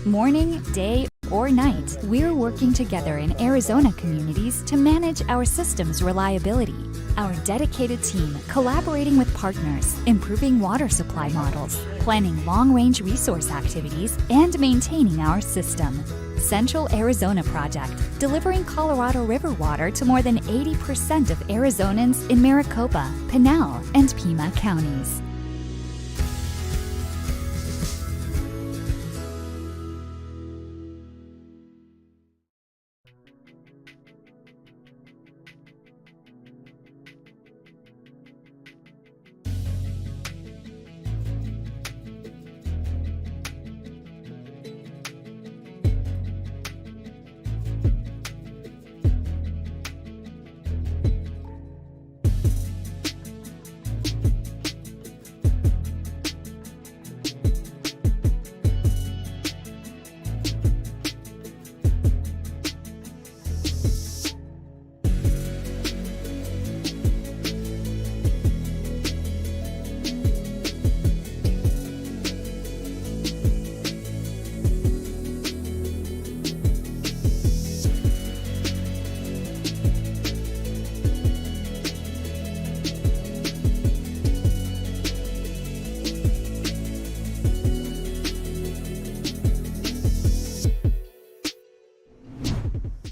Morning, day, or night, we're working together in Arizona communities to manage our system's reliability. Our dedicated team collaborating with partners, improving water supply models, planning long-range resource activities, and maintaining our system. Central Arizona Project, delivering Colorado River water to more than 80% of Arizonans in Maricopa, Pinal, and Pima counties.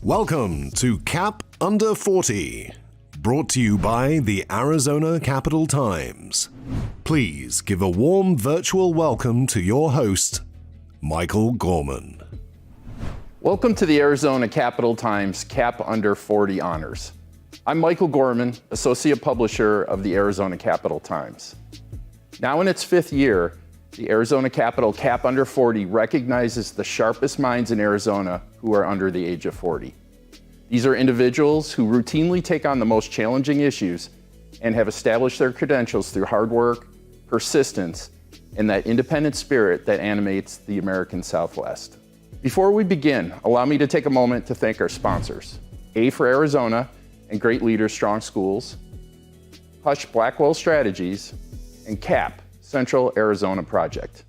Welcome to Cap Under 40, brought to you by the Arizona Capital Times. Please give a warm virtual welcome to your host, Michael Gorman. Welcome to the Arizona Capital Times Cap Under 40 Honors. I'm Michael Gorman, Associate Publisher of the Arizona Capital Times. Now in its fifth year, the Arizona Capital Cap Under 40 recognizes the sharpest minds in Arizona who are under the age of 40. These are individuals who routinely take on the most challenging issues and have established their credentials through hard work, persistence, and that independent spirit that animates the American Southwest. Before we begin, allow me to take a moment to thank our sponsors, A for Arizona and Great Leaders Strong Schools, Hush Blackwell Strategies, and CAP, Central Arizona Project.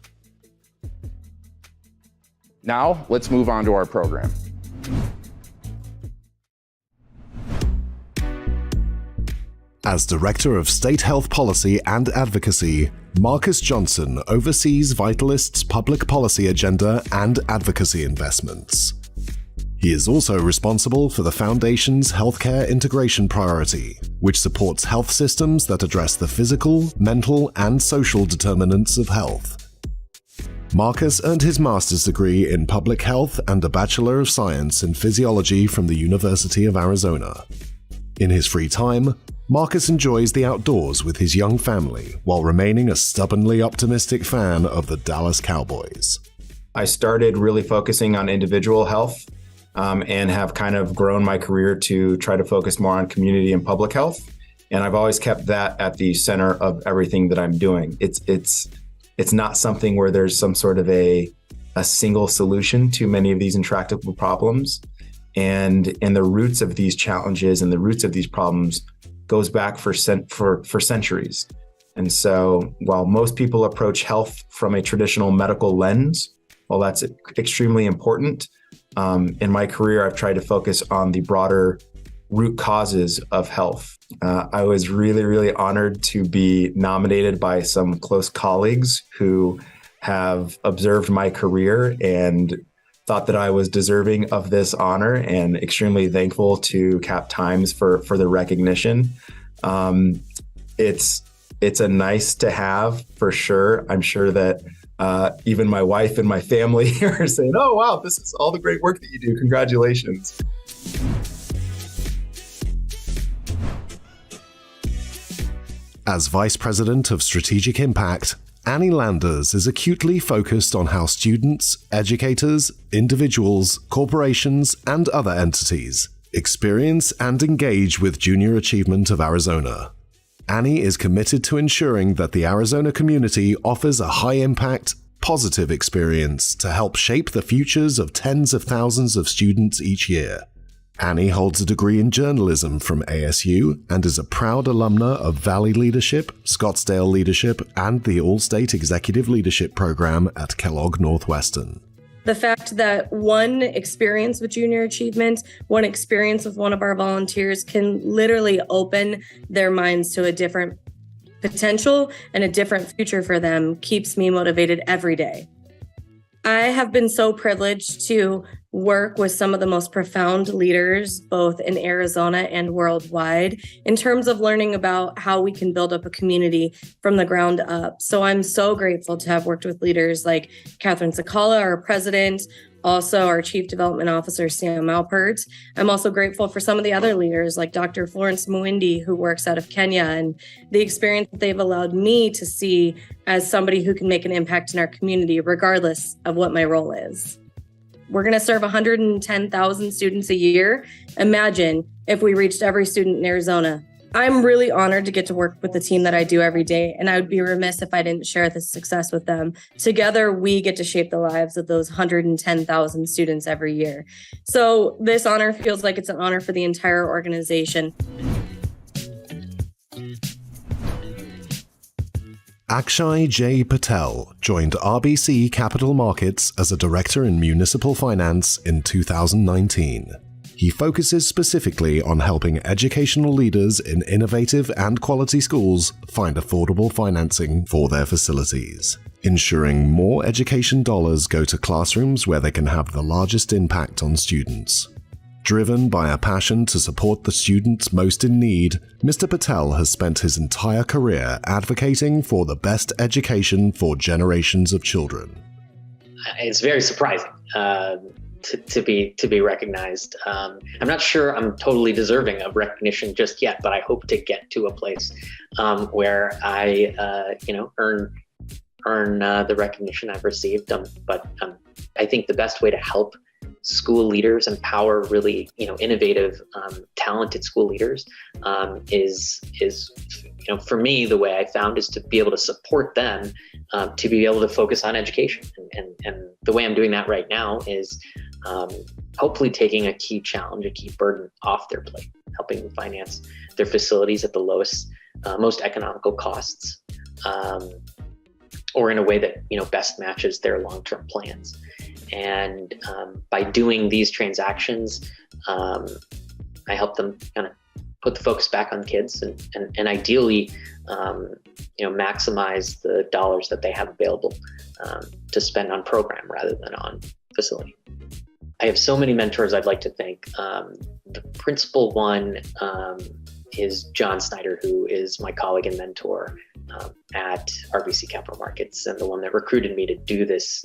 Now, let's move on to our program. As Director of State Health Policy and Advocacy, Marcus Johnson oversees Vitalist's public policy agenda and advocacy investments. He is also responsible for the Foundation's Healthcare Integration Priority, which supports health systems that address the physical, mental, and social determinants of health. Marcus earned his master's degree in public health and a Bachelor of Science in Physiology from the University of Arizona. In his free time, Marcus enjoys the outdoors with his young family while remaining a stubbornly optimistic fan of the Dallas Cowboys. I started really focusing on individual health and have kind of grown my career to try to focus more on community and public health. And I've always kept that at the center of everything that I'm doing. It's not something where there's some sort of a single solution to many of these intractable problems. And the roots of these challenges and the roots of these problems goes back for centuries. And so while most people approach health from a traditional medical lens, while that's extremely important, in my career, I've tried to focus on the broader root causes of health. I was really, really honored to be nominated by some close colleagues who have observed my career and thought that I was deserving of this honor, and extremely thankful to Cap Times for the recognition. It's a nice to have for sure. I'm sure that even my wife and my family are saying, "Oh wow, this is all the great work that you do. Congratulations." As Vice President of Strategic Impact, Annie Landers is acutely focused on how students, educators, individuals, corporations, and other entities experience and engage with junior achievement of Arizona. Annie is committed to ensuring that the Arizona community offers a high-impact, positive experience to help shape the futures of tens of thousands of students each year. Annie holds a degree in journalism from ASU and is a proud alumna of Valley Leadership, Scottsdale Leadership, and the All-State Executive Leadership Program at Kellogg Northwestern. The fact that one experience with junior achievement, one experience with one of our volunteers can literally open their minds to a different potential and a different future for them keeps me motivated every day. I have been so privileged to work with some of the most profound leaders, both in Arizona and worldwide, in terms of learning about how we can build up a community from the ground up. So I'm so grateful to have worked with leaders like Catherine Sakala, our president, also our Chief Development Officer, Sam Alpert. I'm also grateful for some of the other leaders like Dr. Florence Muindi, who works out of Kenya, and the experience that they've allowed me to see as somebody who can make an impact in our community, regardless of what my role is. We're going to serve 110,000 students a year. Imagine if we reached every student in Arizona. I'm really honored to get to work with the team that I do every day, and I would be remiss if I didn't share this success with them. Together, we get to shape the lives of those 110,000 students every year. So this honor feels like it's an honor for the entire organization. Akshay J. Patel joined RBC Capital Markets as a director in municipal finance in 2019. He focuses specifically on helping educational leaders in innovative and quality schools find affordable financing for their facilities, ensuring more education dollars go to classrooms where they can have the largest impact on students. Driven by a passion to support the students most in need, Mr. Patel has spent his entire career advocating for the best education for generations of children. It's very surprising to be recognized. I'm not sure I'm totally deserving of recognition just yet, but I hope to get to a place where I, earn the recognition I've received. But I think the best way to help school leaders empower really, innovative, talented school leaders is for me, the way I found is to be able to support them to be able to focus on education. And the way I'm doing that right now is hopefully taking a key challenge, a key burden off their plate, helping them finance their facilities at the lowest, most economical costs, or in a way that, best matches their long-term plans. And by doing these transactions, I help them kind of put the focus back on kids and ideally, maximize the dollars that they have available to spend on program rather than on facility. I have so many mentors I'd like to thank. The principal one is John Snyder, who is my colleague and mentor at RBC Capital Markets and the one that recruited me to do this.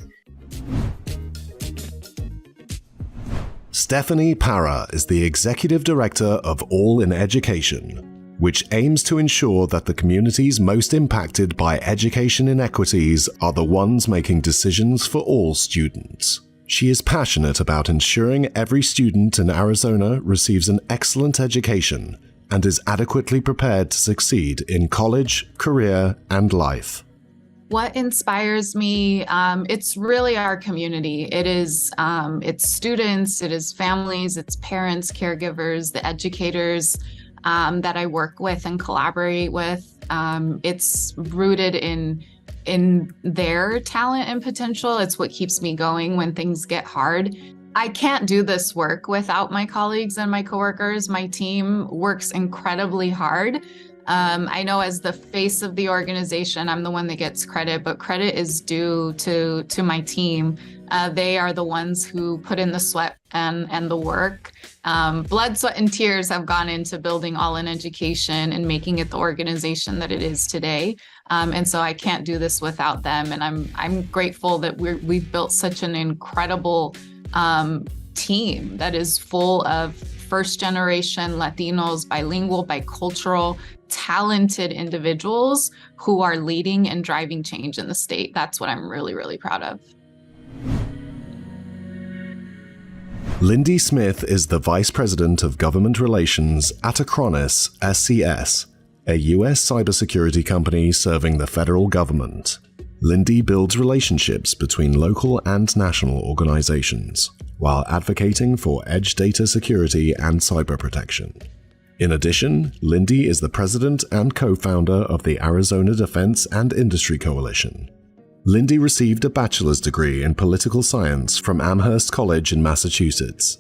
Stephanie Parra is the Executive Director of All in Education, which aims to ensure that the communities most impacted by education inequities are the ones making decisions for all students. She is passionate about ensuring every student in Arizona receives an excellent education and is adequately prepared to succeed in college, career, and life. What inspires me, it's really our community. It is, it's students, it is families, it's parents, caregivers, the educators that I work with and collaborate with. It's rooted in their talent and potential. It's what keeps me going when things get hard. I can't do this work without my colleagues and my coworkers. My team works incredibly hard. I know as the face of the organization, I'm the one that gets credit, but credit is due to my team. They are the ones who put in the sweat and the work. Blood, sweat, and tears have gone into building All in Education and making it the organization that it is today. And so I can't do this without them. And I'm grateful that we've built such an incredible team that is full of first generation Latinos, bilingual, bicultural, talented individuals who are leading and driving change in the state. That's what I'm really, really proud of. Lindy Smith is the Vice President of Government Relations at Acronis SCS, a U.S. cybersecurity company serving the federal government. Lindy builds relationships between local and national organizations, while advocating for edge data security and cyber protection. In addition, Lindy is the president and co-founder of the Arizona Defense and Industry Coalition. Lindy received a bachelor's degree in political science from Amherst College in Massachusetts.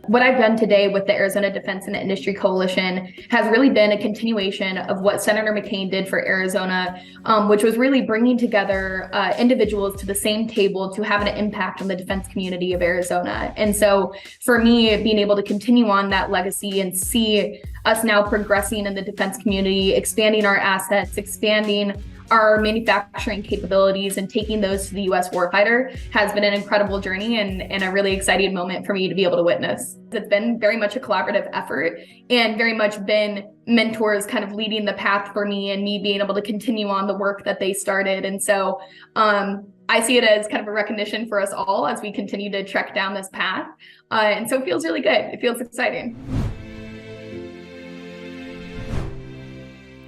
What I've done today with the Arizona Defense and Industry Coalition has really been a continuation of what Senator McCain did for Arizona, which was really bringing together individuals to the same table to have an impact on the defense community of Arizona. And so for me, being able to continue on that legacy and see us now progressing in the defense community, expanding our assets, expanding our manufacturing capabilities and taking those to the U.S. warfighter has been an incredible journey and a really exciting moment for me to be able to witness. It's been very much a collaborative effort and very much been mentors kind of leading the path for me and me being able to continue on the work that they started. And so I see it as kind of a recognition for us all as we continue to trek down this path. And so it feels really good. It feels exciting.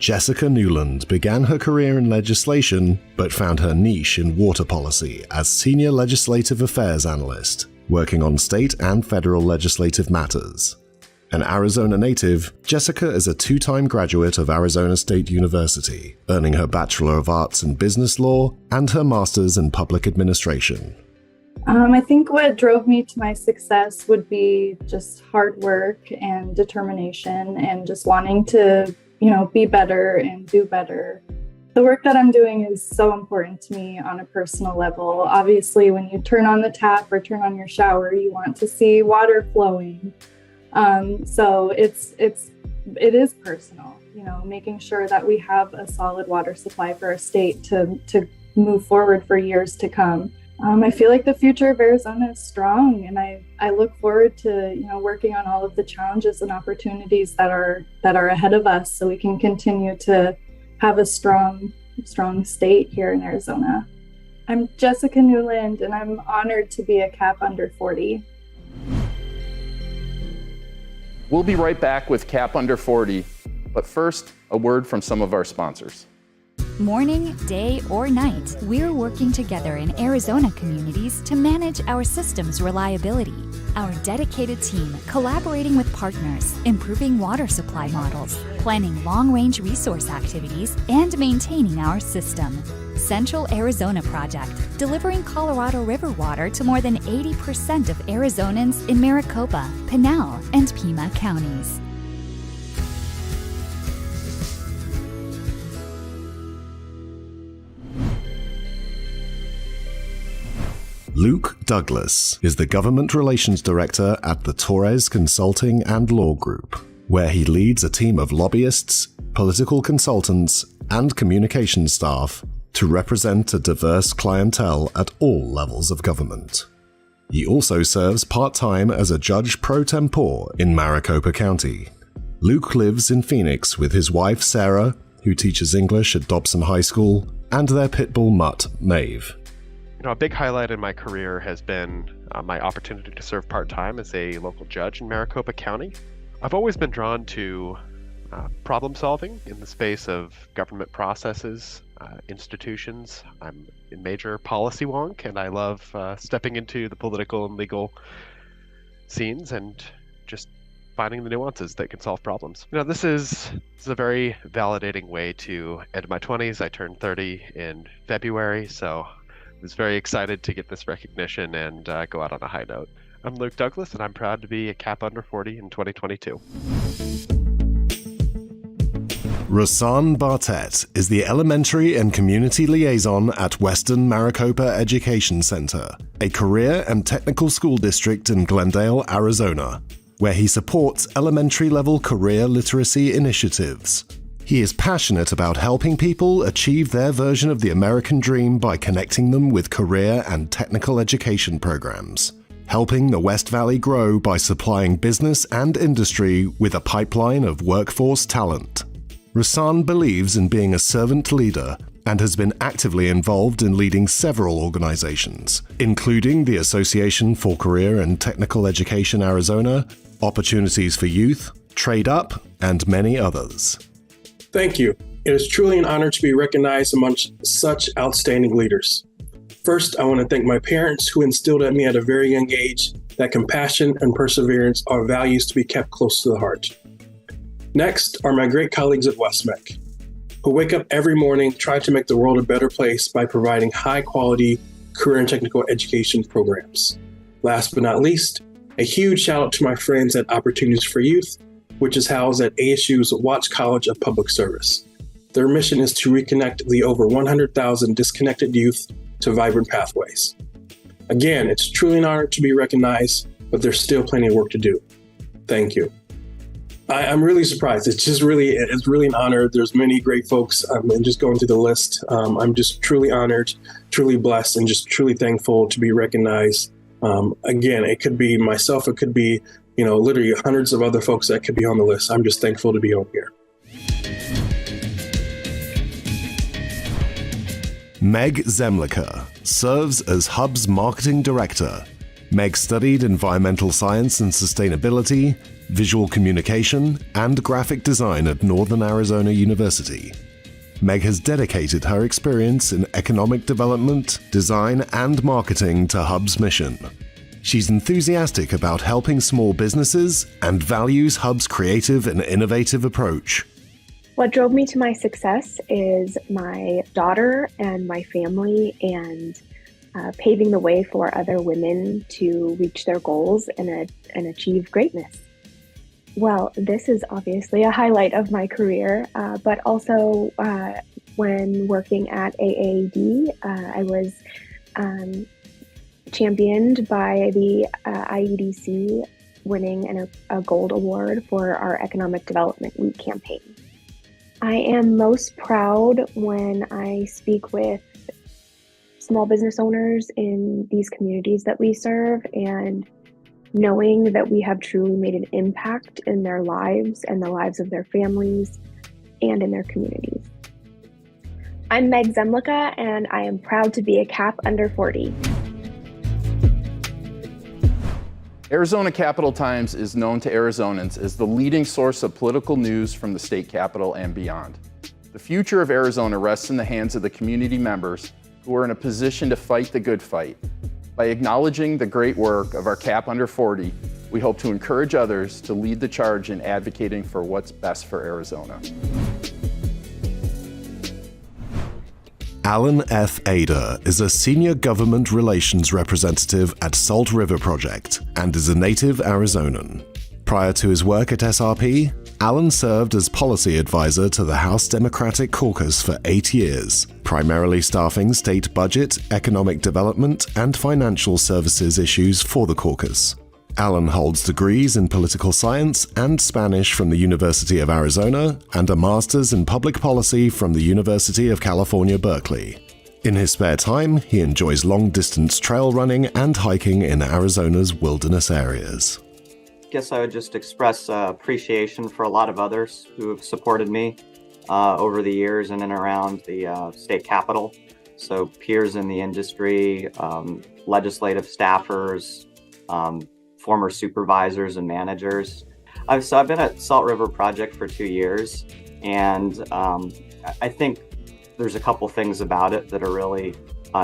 Jessica Newland began her career in legislation, but found her niche in water policy as Senior Legislative Affairs Analyst, working on state and federal legislative matters. An Arizona native, Jessica is a two-time graduate of Arizona State University, earning her Bachelor of Arts in Business Law and her Master's in Public Administration. I think what drove me to my success would be just hard work and determination and just wanting to be better and do better. The work that I'm doing is so important to me on a personal level. Obviously, when you turn on the tap or turn on your shower, you want to see water flowing. So it is personal, making sure that we have a solid water supply for our state to move forward for years to come. I feel like the future of Arizona is strong, and I look forward to working on all of the challenges and opportunities that are ahead of us, so we can continue to have a strong state here in Arizona. I'm Jessica Newland, and I'm honored to be a CAP under 40. We'll be right back with CAP Under 40, but first, a word from some of our sponsors. Morning, day, or night, we're working together in Arizona communities to manage our system's reliability. Our dedicated team collaborating with partners, improving water supply models, planning long-range resource activities, and maintaining our system. Central Arizona Project, delivering Colorado River water to more than 80% of Arizonans in Maricopa, Pinal, and Pima counties. Luke Douglas is the Government Relations Director at the Torres Consulting and Law Group, where he leads a team of lobbyists, political consultants, and communications staff to represent a diverse clientele at all levels of government. He also serves part-time as a judge pro tempore in Maricopa County. Luke lives in Phoenix with his wife Sarah, who teaches English at Dobson High School, and their pit bull mutt, Maeve. A big highlight in my career has been my opportunity to serve part-time as a local judge in Maricopa County. I've always been drawn to problem solving in the space of government processes, institutions. I'm a major policy wonk, and I love stepping into the political and legal scenes and just finding the nuances that can solve problems. This is a very validating way to end my 20s. I turned 30 in February, so I was very excited to get this recognition and go out on a high note. I'm Luke Douglas, and I'm proud to be a CAP Under 40 in 2022. Rahsaan Bartlett is the Elementary and Community Liaison at Western Maricopa Education Center, a career and technical school district in Glendale, Arizona, where he supports elementary-level career literacy initiatives. He is passionate about helping people achieve their version of the American dream by connecting them with career and technical education programs, helping the West Valley grow by supplying business and industry with a pipeline of workforce talent. Rahsaan believes in being a servant leader and has been actively involved in leading several organizations, including the Association for Career and Technical Education Arizona, Opportunities for Youth, Trade Up, and many others. Thank you. It is truly an honor to be recognized amongst such outstanding leaders. First, I want to thank my parents who instilled at me at a very young age that compassion and perseverance are values to be kept close to the heart. Next are my great colleagues at WestMech. who wake up every morning trying to make the world a better place by providing high-quality career and technical education programs. Last but not least, a huge shout out to my friends at Opportunities for Youth, which is housed at ASU's Watts College of Public Service. Their mission is to reconnect the over 100,000 disconnected youth to vibrant pathways. Again, it's truly an honor to be recognized, but there's still plenty of work to do. Thank you. I'm really surprised. It's really an honor. There's many great folks. And just going through the list, I'm just truly honored, truly blessed, and just truly thankful to be recognized. Again, it could be myself. It could be, literally hundreds of other folks that could be on the list. I'm just thankful to be on here. Meg Szemlika serves as Hub's marketing director. Meg studied environmental science and sustainability, visual communication, and graphic design at Northern Arizona University. Meg has dedicated her experience in economic development, design, and marketing to Hub's mission. She's enthusiastic about helping small businesses and values Hub's creative and innovative approach. What drove me to my success is my daughter and my family, and paving the way for other women to reach their goals and achieve greatness. Well, this is obviously a highlight of my career, but also when working at AAD, I was championed by the IEDC, winning a gold award for our Economic Development Week campaign. I am most proud when I speak with small business owners in these communities that we serve, and knowing that we have truly made an impact in their lives and the lives of their families and in their communities. I'm Meg Szemlika, and I am proud to be a CAP under 40. Arizona Capital Times is known to Arizonans as the leading source of political news from the state capitol and beyond. The future of Arizona rests in the hands of the community members who are in a position to fight the good fight. By acknowledging the great work of our CAP under 40, we hope to encourage others to lead the charge in advocating for what's best for Arizona. Alan F. Ater is a senior government relations representative at Salt River Project and is a native Arizonan. Prior to his work at SRP, Alan served as policy advisor to the House Democratic Caucus for 8 years, primarily staffing state budget, economic development, and financial services issues for the caucus. Alan holds degrees in political science and Spanish from the University of Arizona and a master's in public policy from the University of California, Berkeley. In his spare time, he enjoys long-distance trail running and hiking in Arizona's wilderness areas. I guess I would just express appreciation for a lot of others who have supported me over the years in and around the state capitol. So peers in the industry, legislative staffers, former supervisors and managers. I've been at Salt River Project for 2 years, and I think there's a couple things about it that are really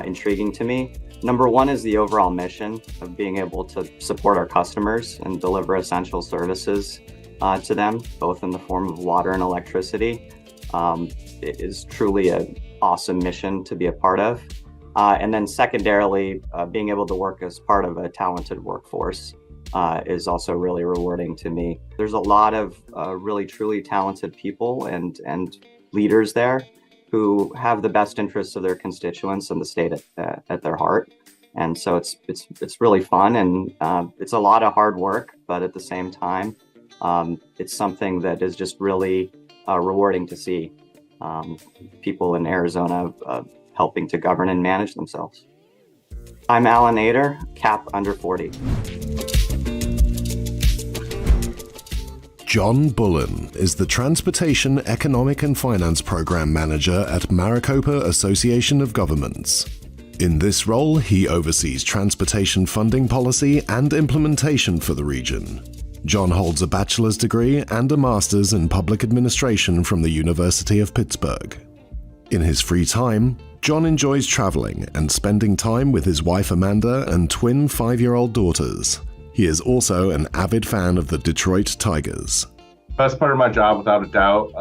intriguing to me. Number one is the overall mission of being able to support our customers and deliver essential services to them, both in the form of water and electricity. It is truly an awesome mission to be a part of. And then secondarily, being able to work as part of a talented workforce is also really rewarding to me. There's a lot of really truly talented people and leaders there who have the best interests of their constituents and the state at their heart. And so it's really fun, and it's a lot of hard work, but at the same time, it's something that is just really rewarding to see people in Arizona helping to govern and manage themselves. I'm Alan Ater, CAP under 40. John Bullen is the Transportation Economic and Finance Program Manager at Maricopa Association of Governments. In this role, he oversees transportation funding policy and implementation for the region. John holds a bachelor's degree and a master's in public administration from the University of Pittsburgh. In his free time, John enjoys traveling and spending time with his wife Amanda and twin 5-year-old daughters. He is also an avid fan of the Detroit Tigers. Best part of my job, without a doubt,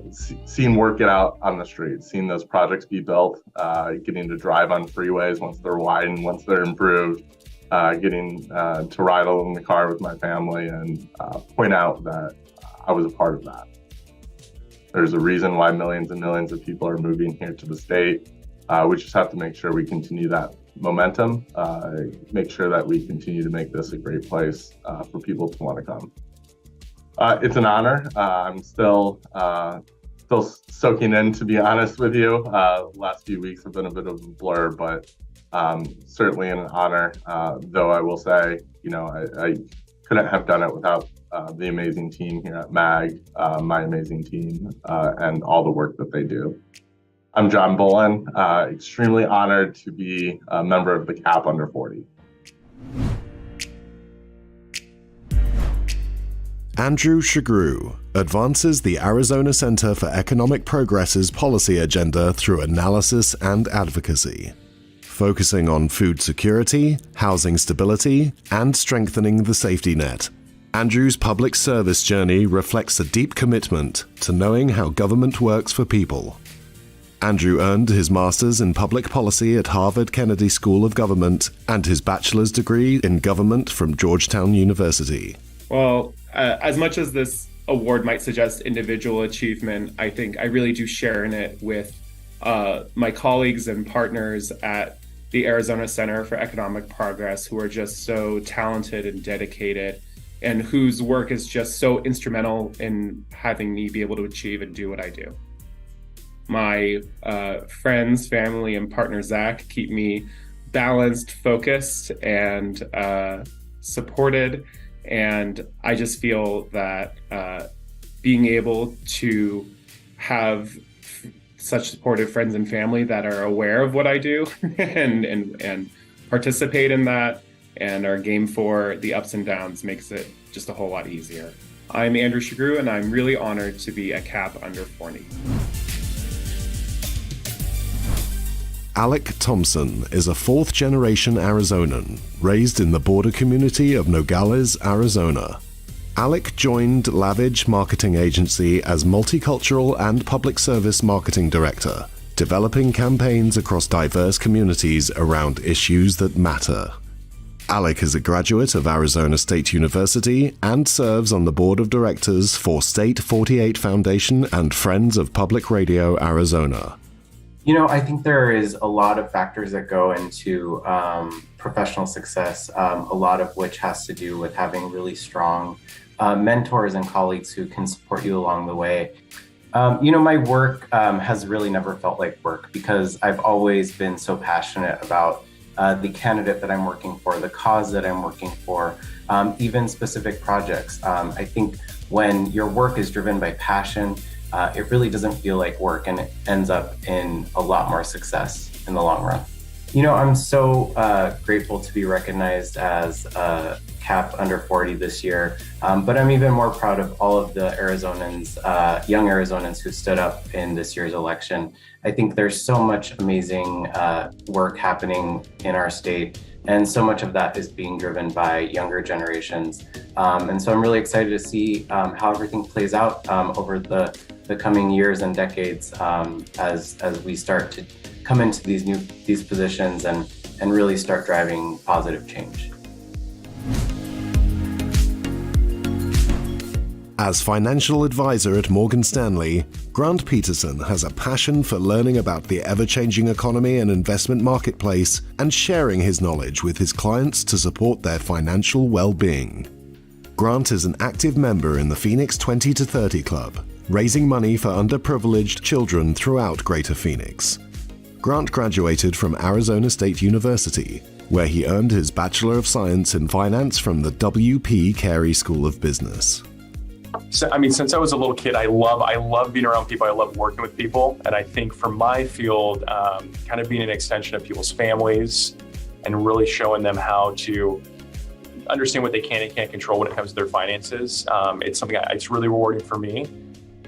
is seeing work get out on the street, seeing those projects be built, getting to drive on freeways once they're widened, once they're improved, getting to ride along in the car with my family and point out that I was a part of that. There's a reason why millions and millions of people are moving here to the state. We just have to make sure we continue that momentum, make sure that we continue to make this a great place for people to want to come. It's an honor. I'm still soaking in, to be honest with you. Last few weeks have been a bit of a blur, but certainly an honor. Though I will say, I couldn't have done it without the amazing team here at MAG, my amazing team, and all the work that they do. I'm John Bullen, extremely honored to be a member of the CAP Under 40. Andrew Chagru advances the Arizona Center for Economic Progress's policy agenda through analysis and advocacy, focusing on food security, housing stability, and strengthening the safety net. Andrew's public service journey reflects a deep commitment to knowing how government works for people. Andrew earned his master's in public policy at Harvard Kennedy School of Government and his bachelor's degree in government from Georgetown University. Well, as much as this award might suggest individual achievement, I think I really do share in it with my colleagues and partners at the Arizona Center for Economic Progress, who are just so talented and dedicated, and whose work is just so instrumental in having me be able to achieve and do what I do. My friends, family, and partner, Zach, keep me balanced, focused, and supported. And I just feel that being able to have such supportive friends and family that are aware of what I do and participate in that and are game for the ups and downs makes it just a whole lot easier. I'm Andrew Chagru, and I'm really honored to be a CAP Under 40. Alec Thompson is a fourth-generation Arizonan, raised in the border community of Nogales, Arizona. Alec joined Lavage Marketing Agency as Multicultural and Public Service Marketing Director, developing campaigns across diverse communities around issues that matter. Alec is a graduate of Arizona State University and serves on the board of directors for State 48 Foundation and Friends of Public Radio Arizona. I think there is a lot of factors that go into professional success, a lot of which has to do with having really strong mentors and colleagues who can support you along the way. My work has really never felt like work because I've always been so passionate about the candidate that I'm working for, the cause that I'm working for, even specific projects. I think when your work is driven by passion, it really doesn't feel like work, and it ends up in a lot more success in the long run. I'm so grateful to be recognized as a CAP Under 40 this year, but I'm even more proud of all of the Arizonans, young Arizonans who stood up in this year's election. I think there's so much amazing work happening in our state, and so much of that is being driven by younger generations. And so I'm really excited to see how everything plays out over the coming years and decades as we start to come into these positions and really start driving positive change. As financial advisor at Morgan Stanley, Grant Peterson has a passion for learning about the ever-changing economy and investment marketplace and sharing his knowledge with his clients to support their financial well-being. Grant is an active member in the Phoenix 20 to 30 Club, raising money for underprivileged children throughout Greater Phoenix. Grant graduated from Arizona State University, where he earned his Bachelor of Science in Finance from the W.P. Carey School of Business. So, since I was a little kid, I love being around people. I love working with people. And I think for my field, kind of being an extension of people's families and really showing them how to understand what they can and can't control when it comes to their finances. It's something it's really rewarding for me.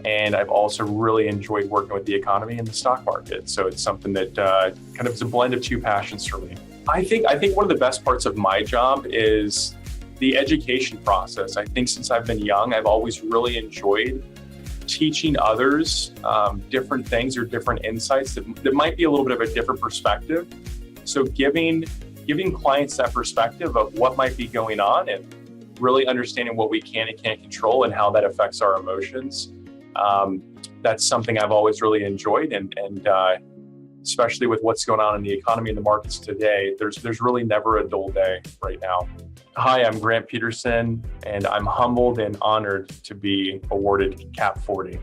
And I've also really enjoyed working with the economy and the stock market. So it's something that kind of is a blend of two passions for me. I think one of the best parts of my job is the education process. I think since I've been young, I've always really enjoyed teaching others different things or different insights that might be a little bit of a different perspective. So giving clients that perspective of what might be going on and really understanding what we can and can't control and how that affects our emotions. That's something I've always really enjoyed, and especially with what's going on in the economy and the markets today, there's really never a dull day right now. Hi, I'm Grant Peterson, and I'm humbled and honored to be awarded CAP 40.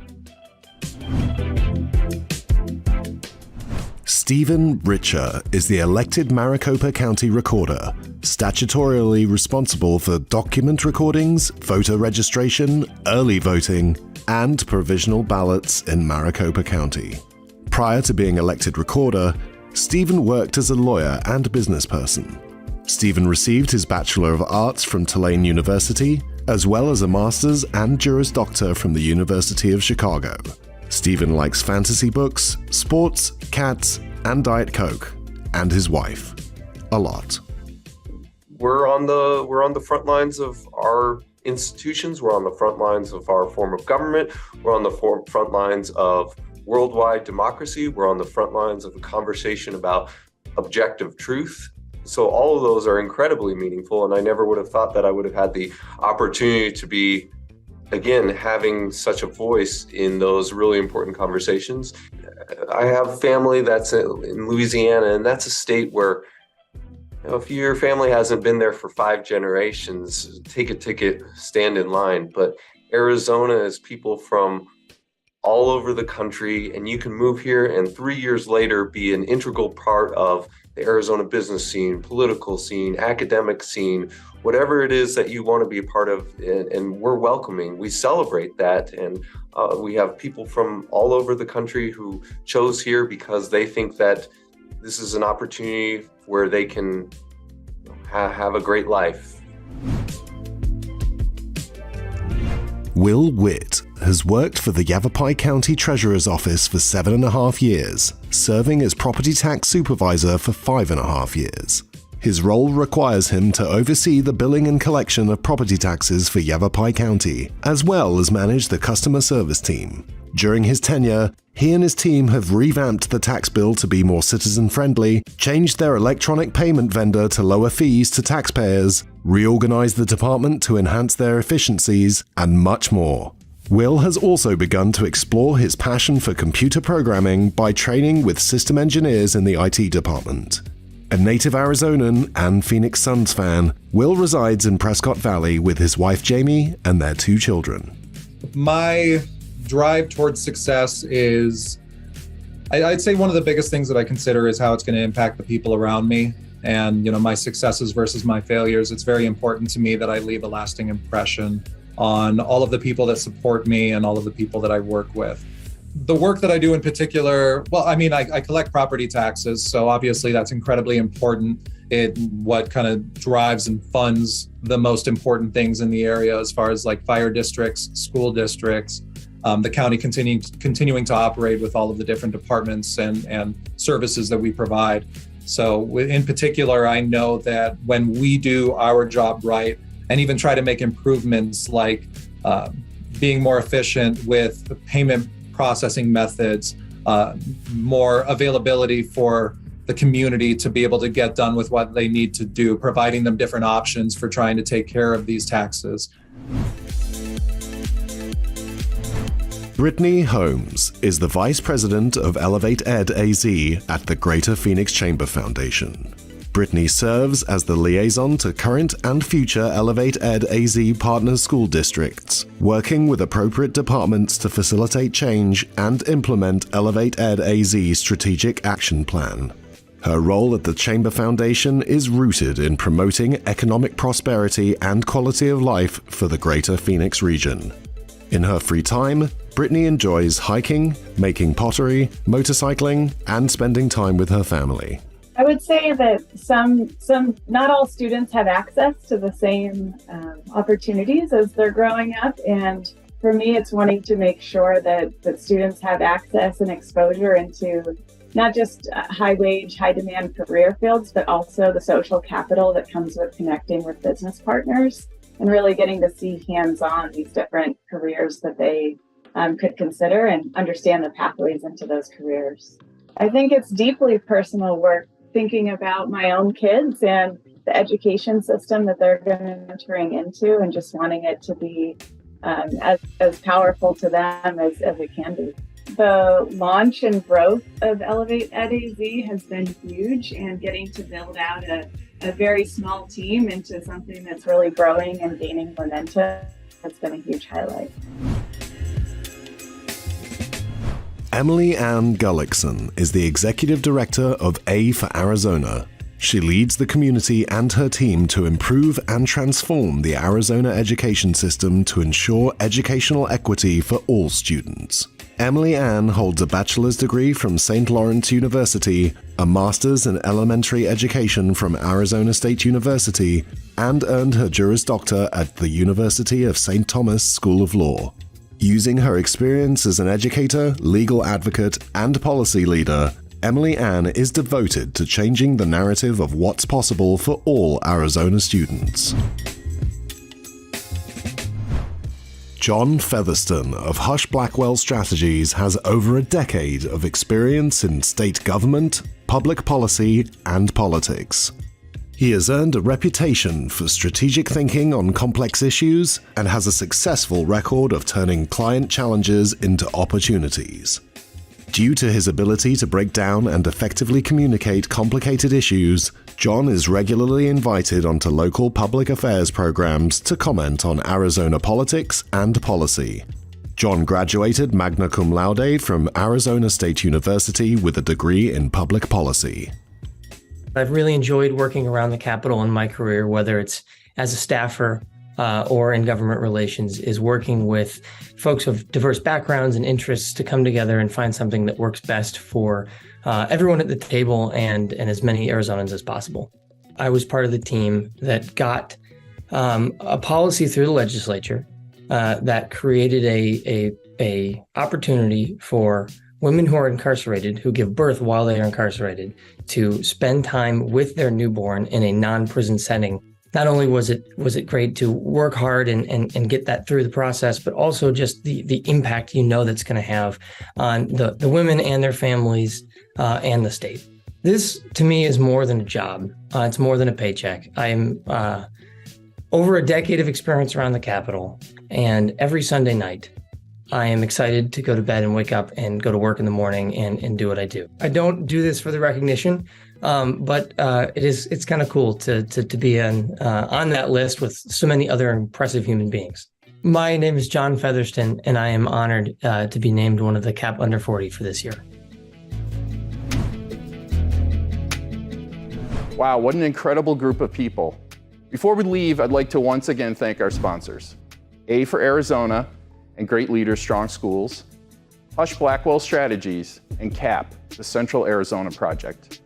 Stephen Richer is the elected Maricopa County Recorder, statutorily responsible for document recordings, voter registration, early voting, and provisional ballots in Maricopa County. Prior to being elected Recorder, Stephen worked as a lawyer and businessperson. Stephen received his Bachelor of Arts from Tulane University, as well as a Master's and Juris Doctor from the University of Chicago. Stephen likes fantasy books, sports, cats, and Diet Coke, and his wife. A lot. We're on the front lines of our institutions. We're on the front lines of our form of government. We're on the front lines of worldwide democracy. We're on the front lines of a conversation about objective truth. So all of those are incredibly meaningful, and I never would have thought that I would have had the opportunity to be, again, having such a voice in those really important conversations. I have family that's in Louisiana, and that's a state where, if your family hasn't been there for 5 generations, take a ticket, stand in line. But Arizona is people from all over the country, and you can move here and 3 years later be an integral part of the Arizona business scene, political scene, academic scene, whatever it is that you want to be a part of, and we're welcoming. We celebrate that, and we have people from all over the country who chose here because they think that this is an opportunity where they can have a great life. Will Witt has worked for the Yavapai County Treasurer's Office for 7.5 years, serving as property tax supervisor for 5.5 years. His role requires him to oversee the billing and collection of property taxes for Yavapai County, as well as manage the customer service team. During his tenure, he and his team have revamped the tax bill to be more citizen-friendly, changed their electronic payment vendor to lower fees to taxpayers, reorganized the department to enhance their efficiencies, and much more. Will has also begun to explore his passion for computer programming by training with system engineers in the IT department. A native Arizonan and Phoenix Suns fan, Will resides in Prescott Valley with his wife Jamie and their 2 children. My drive towards success is, I'd say one of the biggest things that I consider is how it's going to impact the people around me. And, my successes versus my failures. It's very important to me that I leave a lasting impression on all of the people that support me and all of the people that I work with. The work that I do in particular, I collect property taxes, so obviously that's incredibly important. What kind of drives and funds the most important things in the area as far as like fire districts, school districts, the county continuing to operate with all of the different departments and services that we provide. So in particular, I know that when we do our job right and even try to make improvements like being more efficient with payment processing methods, more availability for the community to be able to get done with what they need to do, providing them different options for trying to take care of these taxes. Brittany Holmes is the Vice President of Elevate Ed AZ at the Greater Phoenix Chamber Foundation. Brittany serves as the liaison to current and future Elevate Ed AZ partner school districts, working with appropriate departments to facilitate change and implement Elevate Ed AZ's strategic action plan. Her role at the Chamber Foundation is rooted in promoting economic prosperity and quality of life for the Greater Phoenix region. In her free time, Brittany enjoys hiking, making pottery, motorcycling, and spending time with her family. I would say that not all students have access to the same opportunities as they're growing up. And for me, it's wanting to make sure that students have access and exposure into not just high wage, high demand career fields, but also the social capital that comes with connecting with business partners and really getting to see hands-on these different careers that they could consider and understand the pathways into those careers. I think it's deeply personal work thinking about my own kids and the education system that they're going to be entering into, and just wanting it to be as powerful to them as it can be. The launch and growth of Elevate at AZ has been huge, and getting to build out a very small team into something that's really growing and gaining momentum has been a huge highlight. Emily Ann Gullickson is the Executive Director of A for Arizona. She leads the community and her team to improve and transform the Arizona education system to ensure educational equity for all students. Emily Ann holds a bachelor's degree from St. Lawrence University, a master's in elementary education from Arizona State University, and earned her Juris Doctor at the University of St. Thomas School of Law. Using her experience as an educator, legal advocate, and policy leader, Emily Ann is devoted to changing the narrative of what's possible for all Arizona students. John Featherston of Husch Blackwell Strategies has over a decade of experience in state government, public policy, and politics. He has earned a reputation for strategic thinking on complex issues and has a successful record of turning client challenges into opportunities. Due to his ability to break down and effectively communicate complicated issues, John is regularly invited onto local public affairs programs to comment on Arizona politics and policy. John graduated magna cum laude from Arizona State University with a degree in public policy. I've really enjoyed working around the Capitol in my career, whether it's as a staffer or in government relations, is working with folks of diverse backgrounds and interests to come together and find something that works best for everyone at the table and as many Arizonans as possible. I was part of the team that got a policy through the legislature that created a opportunity for women who are incarcerated, who give birth while they are incarcerated, to spend time with their newborn in a non-prison setting. Not only was it great to work hard and get that through the process, but also just the impact that's going to have on the women and their families and the state. This, to me, is more than a job. It's more than a paycheck. I'm over a decade of experience around the Capitol, and every Sunday night, I am excited to go to bed and wake up and go to work in the morning and do what I do. I don't do this for the recognition, but it's kind of cool to be on that list with so many other impressive human beings. My name is John Featherston, and I am honored to be named one of the CAP Under 40 for this year. Wow, what an incredible group of people. Before we leave, I'd like to once again thank our sponsors, A for Arizona and Great Leaders Strong Schools, Husch Blackwell Strategies, and CAP, the Central Arizona Project.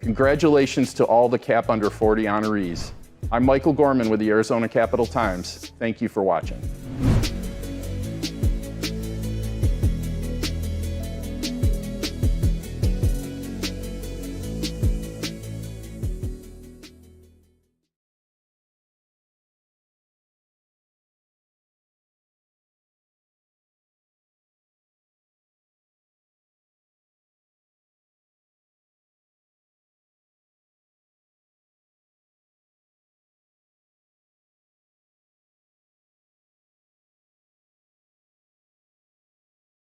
Congratulations to all the CAP Under 40 honorees. I'm Michael Gorman with the Arizona Capital Times. Thank you for watching.